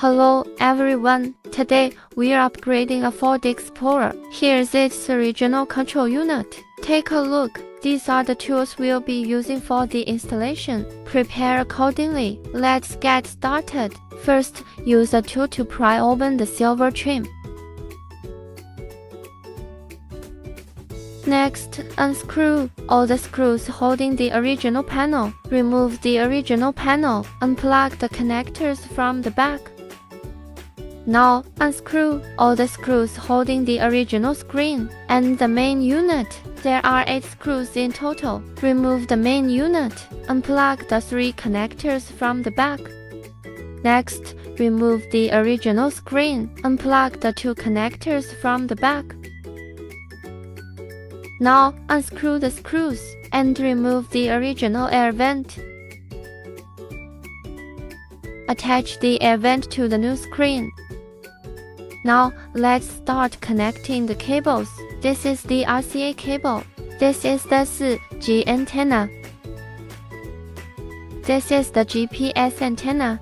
Hello everyone, today we are upgrading a Ford Explorer. Here's its original control unit. Take a look. These are the tools we'll be using for the installation. Prepare accordingly. Let's get started. First, use a tool to pry open the silver trim. Next, unscrew all the screws holding the original panel. Remove the original panel. Unplug the connectors from the back. Now, unscrew all the screws holding the original screen and the main unit. There are 8 screws in total. Remove the main unit. Unplug the 3 connectors from the back. Next, remove the original screen. Unplug the 2 connectors from the back. Now, unscrew the screws and remove the original air vent. Attach the air vent to the new screen. Now, let's start connecting the cables. This is the RCA cable. This is the 4G antenna. This is the GPS antenna.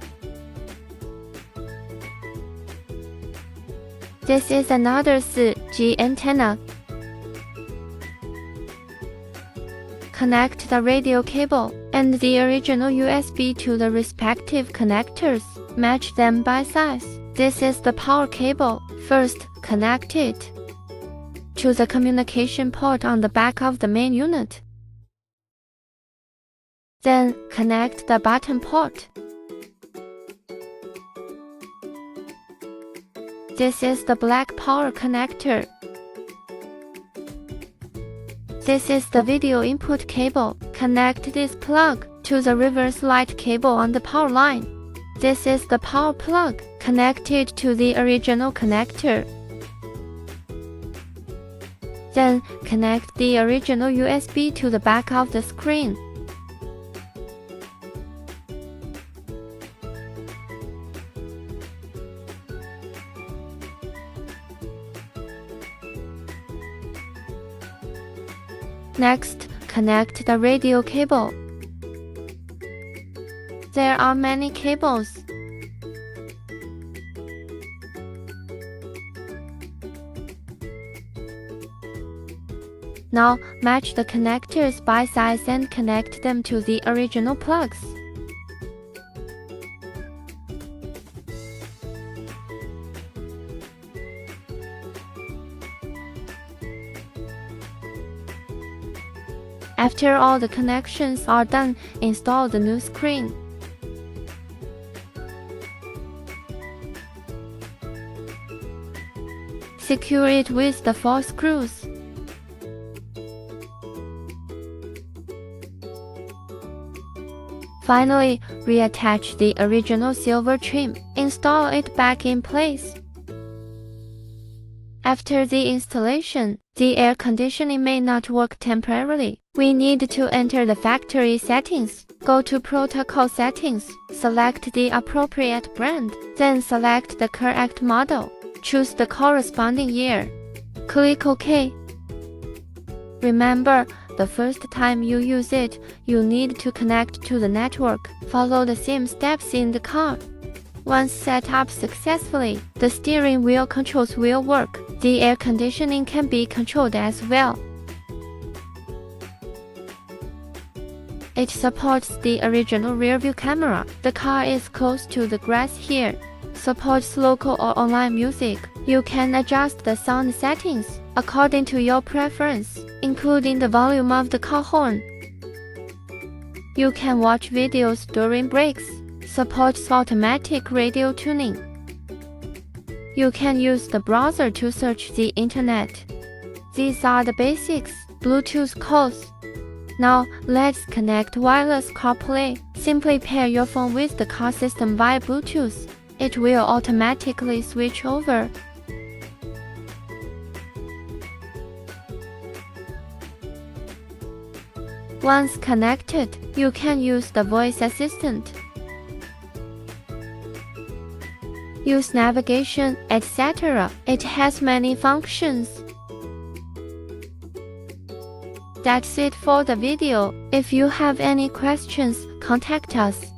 This is another 4G antenna. Connect the radio cable and the original USB to the respective connectors. Match them by size. This is the power cable. First, connect it to the communication port on the back of the main unit. Then, connect the button port. This is the black power connector. This is the video input cable. Connect this plug to the reverse light cable on the power line. This is the power plug connected to the original connector. Then, connect the original USB to the back of the screen. Next, connect the radio cable. There are many cables. Now, match the connectors by size and connect them to the original plugs. After all the connections are done, install the new screen. Secure it with the 4 screws. Finally, reattach the original silver trim. Install it back in place. After the installation, the air conditioning may not work temporarily. We need to enter the factory settings. Go to Protocol Settings, select the appropriate brand, then select the correct model. Choose the corresponding year. Click OK. Remember, the first time you use it, you need to connect to the network. Follow the same steps in the car. Once set up successfully, the steering wheel controls will work. The air conditioning can be controlled as well. It supports the original rear-view camera. The car is close to the grass here. Supports local or online music. You can adjust the sound settings according to your preference, including the volume of the car horn. You can watch videos during breaks. Supports automatic radio tuning. You can use the browser to search the internet. These are the basics. Bluetooth calls. Now, let's connect wireless Carplay. Simply pair your phone with the car system via Bluetooth. It will automatically switch over. Once connected, you can use the voice assistant. Use navigation, etc. It has many functions. That's it for the video. If you have any questions, contact us.